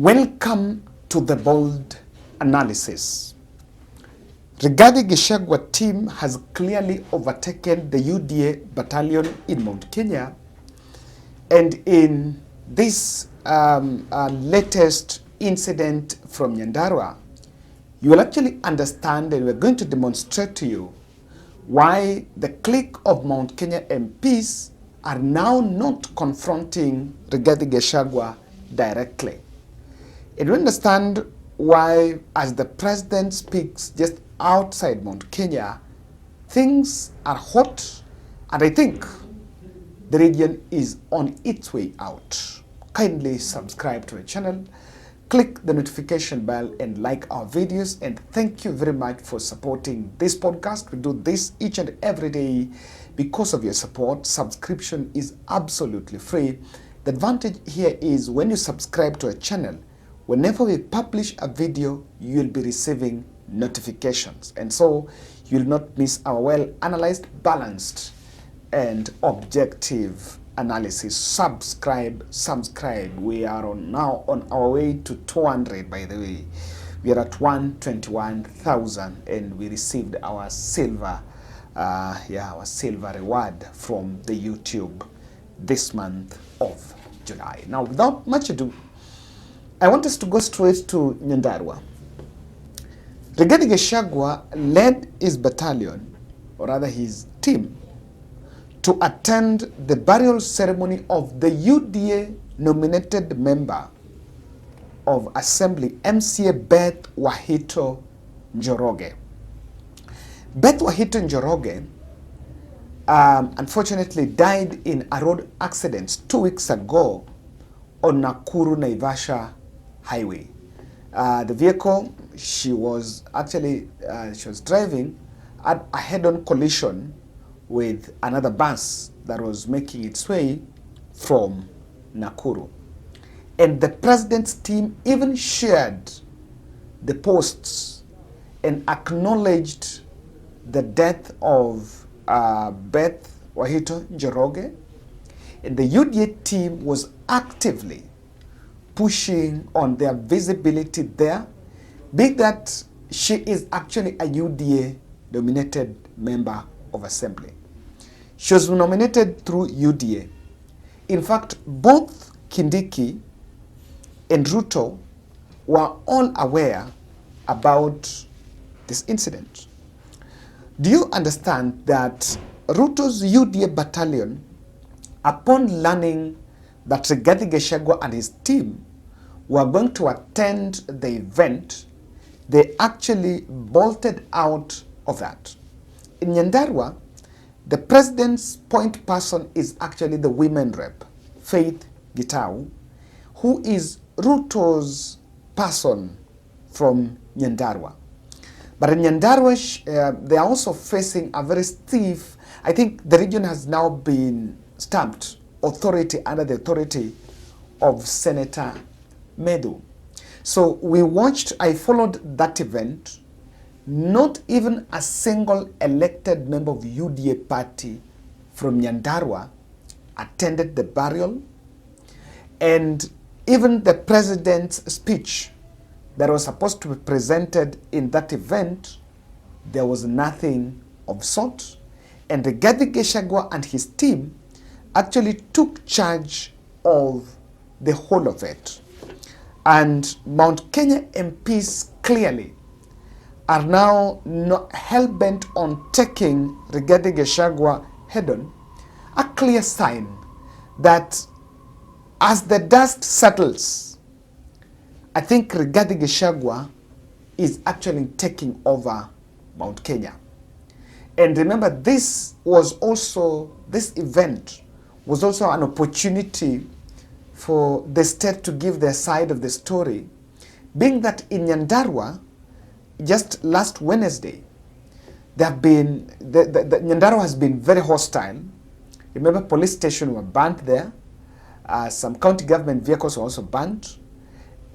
Welcome to the bold analysis. Rigathi Gachagua team has clearly overtaken the UDA battalion in Mount Kenya, and in this latest incident from Nyandarua, you will actually understand, and we're going to demonstrate to you why the clique of Mount Kenya MPs are now not confronting Rigathi Gachagua directly. And you understand why, as the president speaks just outside Mount Kenya, things are hot, and I think the region is on its way out. Kindly subscribe to our channel, click the notification bell, and like our videos. And thank you very much for supporting this podcast. We do this each and every day because of your support. Subscription is absolutely free. The advantage here is when you subscribe to our channel, whenever we publish a video, you'll be receiving notifications. And so you'll not miss our well-analyzed, balanced, and objective analysis. Subscribe. We are now on our way to 200, by the way. We are at 121,000, and we received our silver reward from the YouTube this month of July. Now, without much ado, I want us to go straight to Nyandarua. Rigathi Gachagua led his battalion, or rather his team, to attend the burial ceremony of the UDA nominated member of Assembly, MCA Beth Wahito Njoroge. Beth Wahito Njoroge unfortunately died in a road accident 2 weeks ago on Nakuru-Naivasha highway. The vehicle she was driving had a head-on collision with another bus that was making its way from Nakuru. And the president's team even shared the posts and acknowledged the death of Beth Wahito Njoroge. And the UDA team was actively pushing on their visibility there, being that she is actually a UDA nominated member of Assembly. She was nominated through UDA. In fact, both Kindiki and Ruto were all aware about this incident. Do you understand that Ruto's UDA battalion, upon learning that Rigathi Gachagua and his team were going to attend the event, they actually bolted out of that? In Nyandarua, the president's point person is actually the women rep, Faith Gitau, who is Ruto's person from Nyandarua. But in Nyandarua, they are also facing a very stiff, I think the region has now been stamped authority under the authority of Senator Medu. So I followed that event. Not even a single elected member of UDA party from Nyandarua attended the burial. And even the president's speech that was supposed to be presented in that event, there was nothing of sort. And Rigathi Gachagua and his team actually took charge of the whole of it. And Mount Kenya MPs clearly are now hell-bent on taking Rigathi Gachagua head-on, a clear sign that as the dust settles, I think Rigathi Gachagua is actually taking over Mount Kenya. And remember, this event was also an opportunity for the state to give their side of the story, being that in Nyandarua, just last Wednesday, Nyandarua has been very hostile. Remember, police stations were burnt there. Some county government vehicles were also burnt.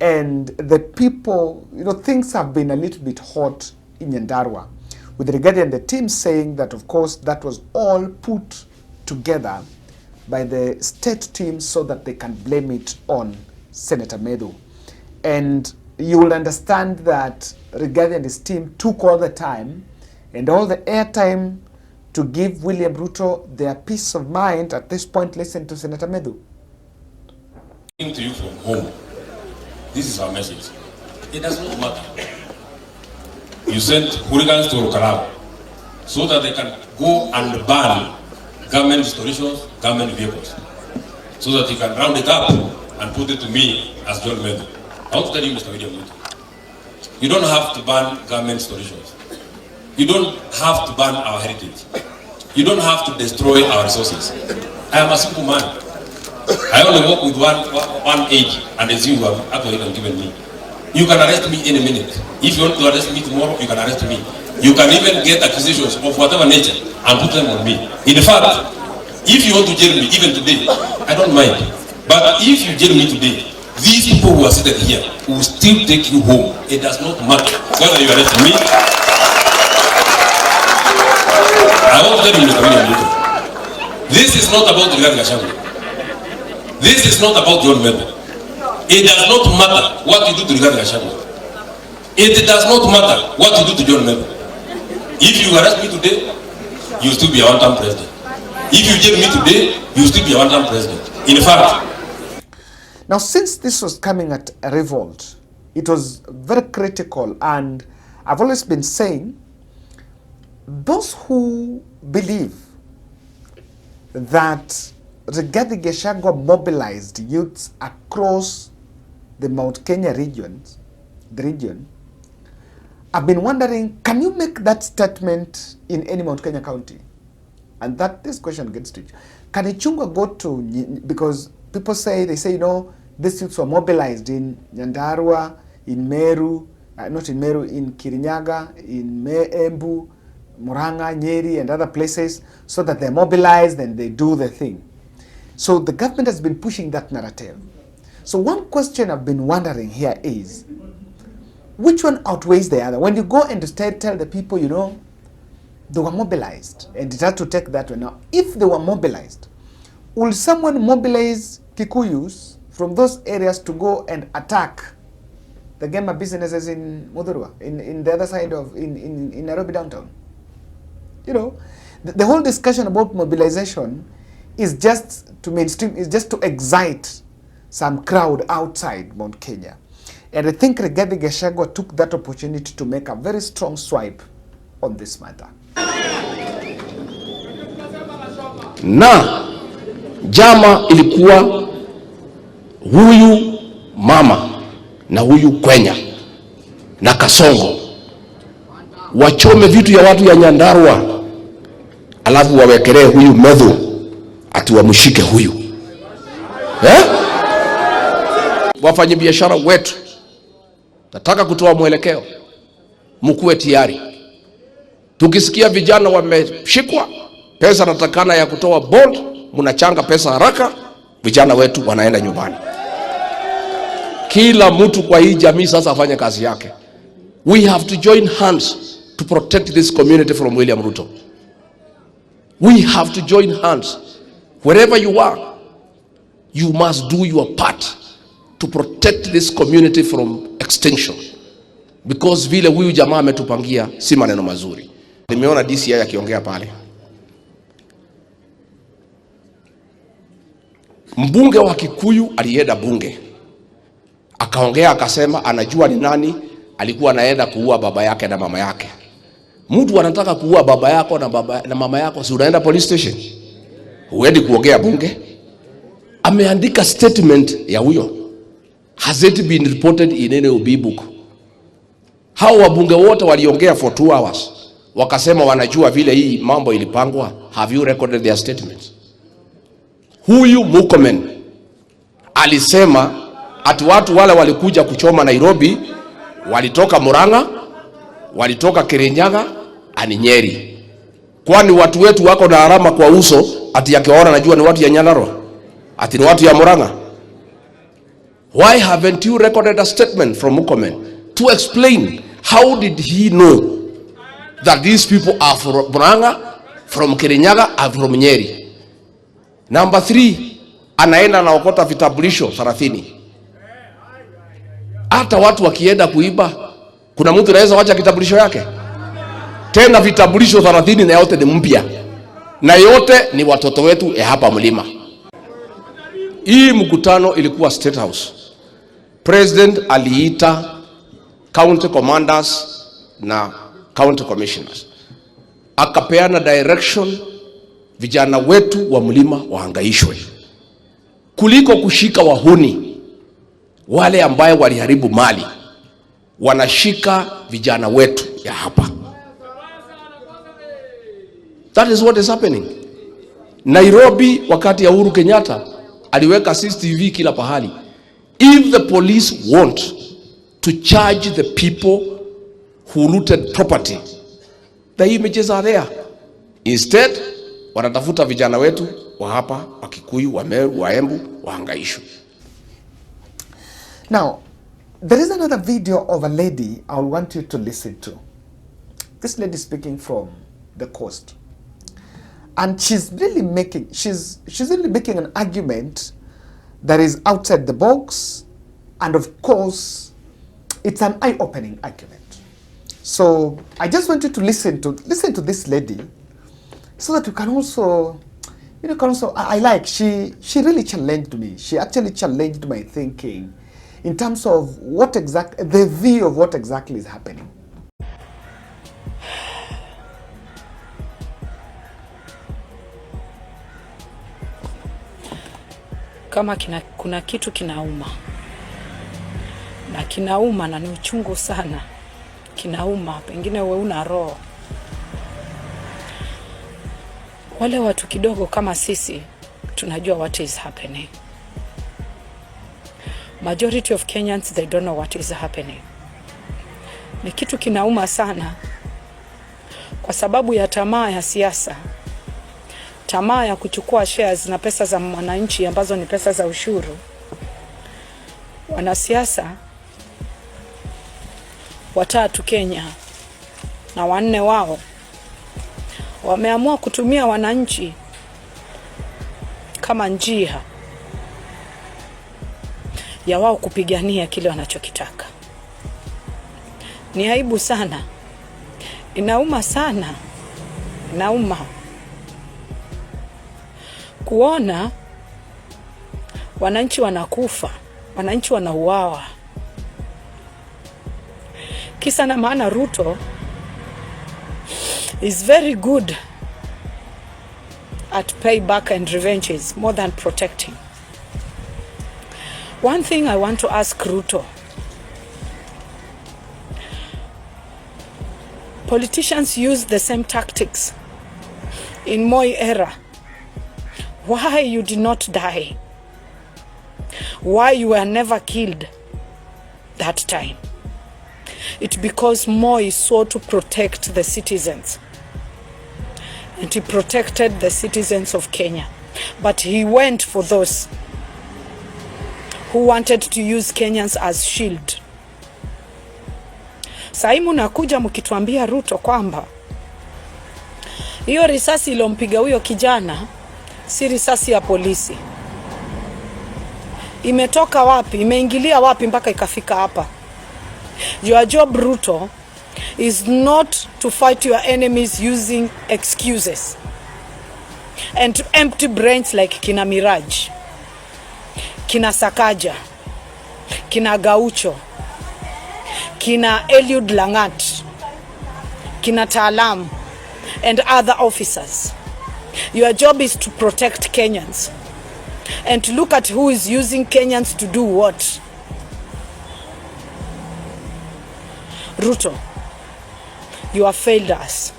And the people, things have been a little bit hot in Nyandarua, with Rigathi and the team saying that, of course, that was all put together by the state team so that they can blame it on Senator Medu. And you will understand that Rigathi and his team took all the time and all the airtime to give William Ruto their peace of mind. At this point, listen to Senator Medu. To you from home, this is our message. It does not matter. You sent hooligans to Rukarab so that they can go and ban government installations, government vehicles, so that you can round it up and put it to me as John Medu. I want to tell you, Mr. William Ruto, you don't have to ban government installations. You don't have to ban our heritage. You don't have to destroy our resources. I am a simple man. I only work with one age and the zero you have actually given me. You can arrest me any minute. If you want to arrest me tomorrow, you can arrest me. You can even get accusations of whatever nature and put them on me. In fact, if you want to jail me even today, I don't mind. But if you jail me today, these people who are seated here will still take you home. It does not matter whether you arrest me. I won't tell you, Mr. William Ruto. This is not about Rigathi. This is not about John Medu. It does not matter what you do to Rigathi. It does not matter what you do to John Medu. If you arrest me today, you will still be a one-term president. If you jail me today, you will still be a one-term president. In fact. Now, since this was coming at a revolt, it was very critical, and I've always been saying, those who believe that Rigathi Gachagua mobilized youths across the Mount Kenya region, I've been wondering, can you make that statement in any Mount Kenya county? And this question gets to you. Can Ichungwa go to, because people say, you know, these youths were mobilized in Nyandarua, in Meru, not in Meru, in Kirinyaga, in Embu, Muranga, Nyeri, and other places, so that they're mobilized and they do the thing. So the government has been pushing that narrative. So one question I've been wondering here is, which one outweighs the other? When you go and tell the people, you know, they were mobilized, and it had to take that one. Now, if they were mobilized, will someone mobilize Kikuyus from those areas to go and attack the Gema businesses in Odour, in the other side of, in Nairobi downtown? You know, the whole discussion about mobilization is just to mainstream, is just to excite some crowd outside Mount Kenya. And I think Rigathi Gachagua took that opportunity to make a very strong swipe on this matter. Na jama ilikuwa huyu mama na huyu Kwenya na Kasongo wachome vitu ya watu ya Nyandarua, alafu wawekelee huyu Medu ati wamshike huyu. Wafanyi biashara wetu, nataka kutoa mwelekeo, mkuwe tayari. Tukisikia vijana wameshikwa, pesa natakana ya kutoa bond, mnachanga pesa haraka, vijana wetu wanaenda nyumbani. Kila mtu kwa hii jamii sasa afanye kazi yake. We have to join hands to protect this community from William Ruto. We have to join hands. Wherever you are, you must do your part to protect this community from extinction. Because vile huyu jamaa ametupangia si maneno mazuri. Nimeona DCI akiongea pale. Mbunge wa Kikuyu alienda bunge, akaongea akasema anajua ni nani alikuwa anaenda kuua baba yake na mama yake. Mtu anataka kuua baba yako na mama yako, si unaenda police station? Huendi kuongea bunge? Ameandika statement ya huyo. Has it been reported in any OB book? Hao wabunge wote waliongea for 2 hours. Wakasema wanajua vile hii mambo ilipangwa. Have you recorded their statements? Huyu Murkomen alisema ati watu wale walikuja kuchoma Nairobi walitoka Muranga, walitoka Kirinyaga, ani Nyeri. Kwani watu wetu wako na alama kwa uso ati akiwaona najua ni watu ya Nyandarua, ati ni watu ya Muranga? Why haven't you recorded a statement from Murkomen to explain how did he know that these people are from Muranga, from Kirinyaga, and from Nyeri? Number 3, anaenda naokota vitambulisho 30. Hata watu wakienda kuiba, kuna mtu anaweza wacha kitambulisho yake? Tena vitambulisho 30 na yote ni mpya, na yote ni watoto wetu hapa mlima. Hii mkutano ilikuwa State House. President aliita county commanders na county commissioners, akapeana direction vijana wetu wa mlima wahangaishwe kuliko kushika wahuni wale ambaye waliharibu mali. Wanashika vijana wetu ya hapa. That is what is happening. Nairobi, wakati ya Uhuru Kenyatta aliweka CCTV kila pahali. If the police want to charge the people who looted property, the images are there. Instead, wanatafuta vijana wetu wa hapa, wa Kikuyu, wa Meru, wa Embu, wahangaishwe. Now, there is another video of a lady I want you to listen to. This lady speaking from the coast. And she's really making an argument that is outside the box, and of course, it's an eye-opening argument. So I just want you to listen to this lady, so that you can also, she really challenged me. She actually challenged my thinking in terms of the view of what exactly is happening. Kama kuna kitu kinauma, na kinauma na ni uchungu sana, kinauma, pengine wewe una roho. Wale watu kidogo kama sisi tunajua what is happening. Majority of Kenyans, they don't know what is happening. Ni kitu kinauma sana kwa sababu ya tamaa ya siasa. Tamaa ya kuchukua shares na pesa za mwananchi ambazo ni pesa za ushuru. Wanasiasa watatu Kenya na wanne wao wameamua kutumia wananchi kama njia ya wao kupigania kile wanachokitaka. Ni aibu sana. Inauma sana. Inauma kuona wananchi wanakufa, wananchi wanauawa. Kisa na maana Ruto is very good at payback and revenges more than protecting. One thing I want to ask Ruto. Politicians use the same tactics in Moi era. Why you did not die? Why you were never killed that time? It's because Moi sought to protect the citizens. And he protected the citizens of Kenya. But he went for those who wanted to use Kenyans as shield. Saimu nakuja mkituambia Ruto kwamba hiyo risasi ilompiga huyo kijana si risasi ya polisi. Imetoka wapi? Imeingilia wapi mpaka ikafika hapa? Your job, Ruto, is not to fight your enemies using excuses and empty brains like kina Miraj, kina Sakaja, kina Gaucho, kina Eliud Langat, kina Talam, and other officers. Your job is to protect Kenyans and to look at who is using Kenyans to do what. Ruto, you have failed us.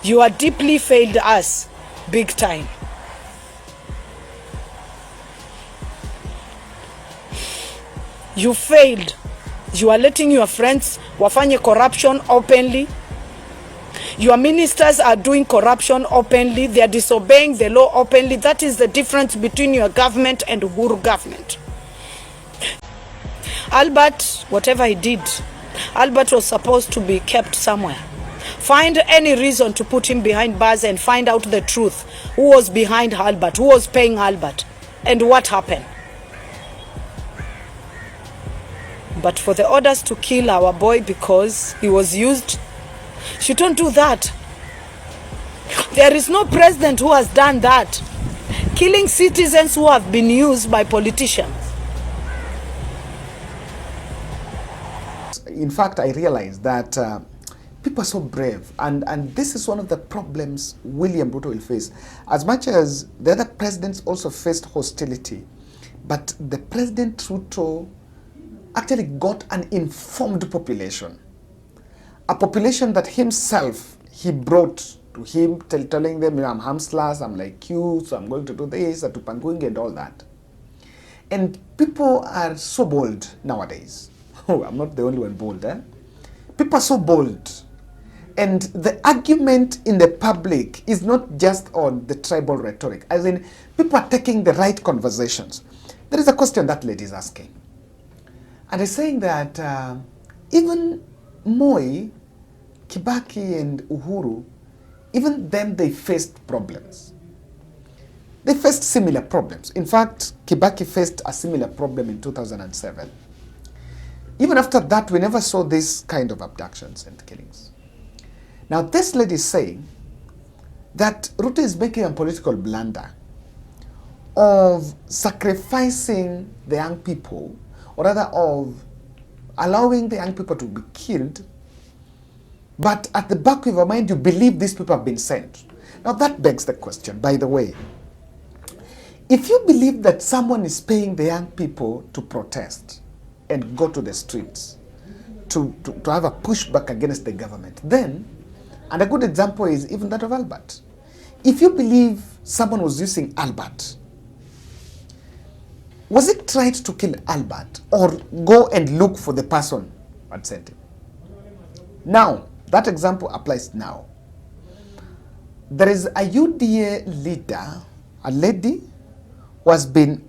You are deeply failed us, big time. You failed. You are letting your friends wafanye corruption openly. Your ministers are doing corruption openly. They are disobeying the law openly. That is the difference between your government and Uhuru government. Albert, whatever he did, Albert was supposed to be kept somewhere. Find any reason to put him behind bars and find out the truth. Who was behind Albert? Who was paying Albert? And what happened? But for the orders to kill our boy because he was used, she don't do that. There is no president who has done that. Killing citizens who have been used by politicians. In fact, I realized that people are so brave, and this is one of the problems William Ruto will face. As much as the other presidents also faced hostility, but the President Ruto actually got an informed population. A population that himself, he brought to him, telling them, I'm hamsless, I'm like you, so I'm going to do this, atupanguingi and all that. And people are so bold nowadays. Oh, I'm not the only one bold, eh? People are so bold. And the argument in the public is not just on the tribal rhetoric. As in, people are taking the right conversations. There is a question that lady is asking. And it's saying that even Moi, Kibaki and Uhuru, even them, they faced problems. They faced similar problems. In fact, Kibaki faced a similar problem in 2007. Even after that, we never saw this kind of abductions and killings. Now, this lady is saying that Ruto is making a political blunder of sacrificing the young people, or rather of allowing the young people to be killed, but at the back of your mind, you believe these people have been sent. Now, that begs the question, by the way. If you believe that someone is paying the young people to protest and go to the streets to have a pushback against the government, then, and a good example is even that of Albert. If you believe someone was using Albert, was it right to kill Albert or go and look for the person that sent him? Now, that example applies now. There is a UDA leader, a lady who has been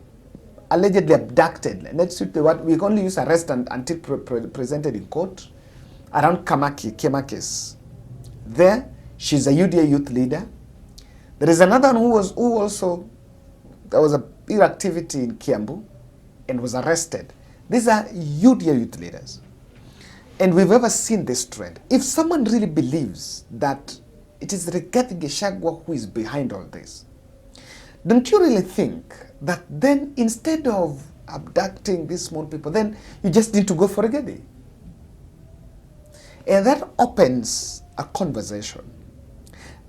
allegedly abducted. Let's use the word, we can only use arrest until presented in court, around Kema case. There, she's a UDA youth leader. There is another one there was a big activity in Kiambu and was arrested. These are UDA youth leaders. And we've ever seen this trend. If someone really believes that it is Rigathi Gachagua who is behind all this, don't you really think that then instead of abducting these small people, then you just need to go for Rigathi? And that opens a conversation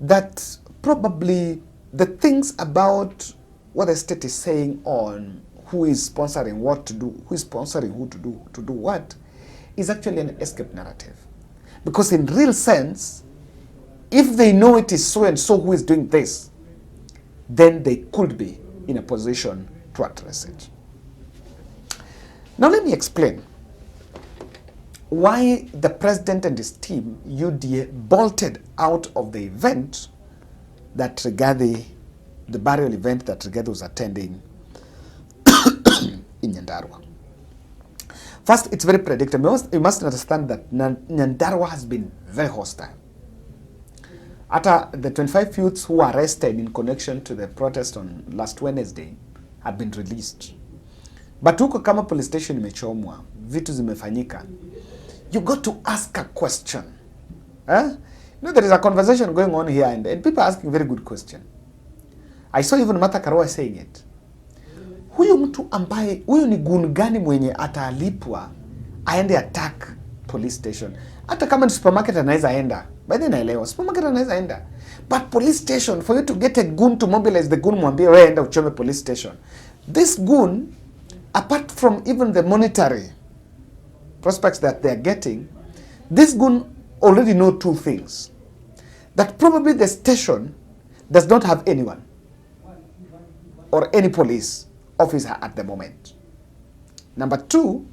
that probably the things about what the state is saying on who is sponsoring what to do, who is sponsoring who to do what, is actually an escape narrative. Because in real sense, if they know it is so and so who is doing this, then they could be in a position to address it. Now let me explain why the president and his team, UDA, bolted out of the event that Rigathi, the burial event that Rigathi was attending in Nyandarua. First, it's very predictable. You must understand that Nyandarua has been very hostile. After the 25 youths who were arrested in connection to the protest on last Wednesday had been released. But huko kama police station imechomwa, vitu zimefanyika, you got to ask a question. You know, there is a conversation going on here and people are asking very good question. I saw even Martha Karua saying it. Huyu mtu ambaye, huyu ni gun gani mwenye atalipwa aende attack police station? Hata kama ni supermarket anaweza enda. By then naelewa, supermarket anaweza enda. But police station, for you to get a goon to mobilize the goon, mwambie wewe enda uchome police station. This goon, apart from even the monetary prospects that they are getting, this goon already know two things. That probably the station does not have anyone or any police officer at the moment. Number two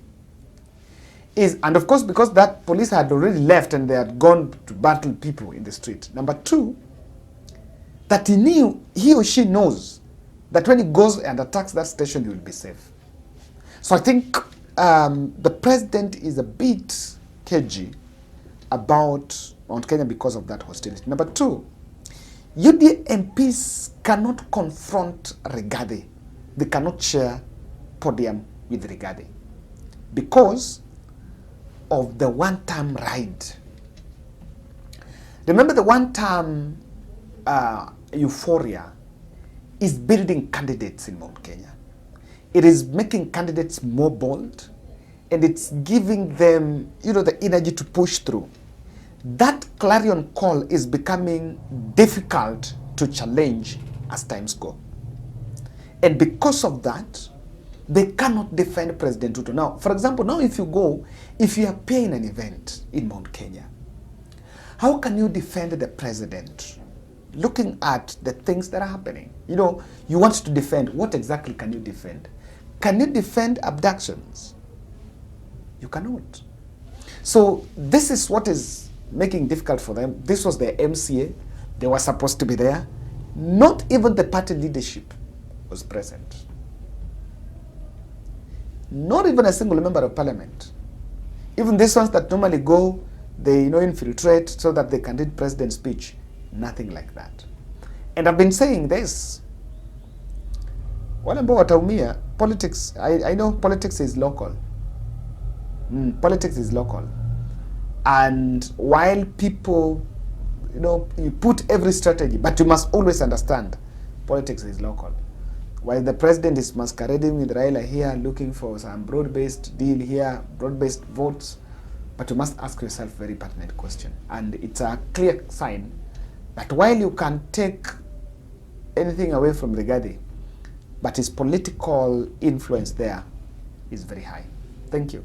is, and of course because that police had already left and they had gone to battle people in the street. Number two, that he or she knows that when he goes and attacks that station, he will be safe. So I think the president is a bit cagey about Mount Kenya because of that hostility. Number two, UDA MPs cannot confront Rigathi. They cannot share podium with Rigathi. Because of the one-term ride. Remember, the one-term euphoria is building candidates in Mount Kenya. It is making candidates more bold, and it's giving them, the energy to push through. That clarion call is becoming difficult to challenge as times go. And because of that, they cannot defend President Ruto. Now, for example, now if you appear in an event in Mount Kenya, how can you defend the president looking at the things that are happening? You want to defend. What exactly can you defend? Can you defend abductions? You cannot. So this is what is making difficult for them. This was their MCA. They were supposed to be there. Not even the party leadership was present. Not even a single member of parliament. Even these ones that normally go, they infiltrate so that they can read president's speech. Nothing like that. And I've been saying this. Wale ambao wataumia, politics, I know politics is local. Politics is local. And while people, you put every strategy, but you must always understand politics is local. While the president is masquerading with Raila here, looking for some broad-based deal here, broad-based votes, but you must ask yourself a very pertinent question. And it's a clear sign that while you can take anything away from Rigathi, but his political influence there is very high. Thank you.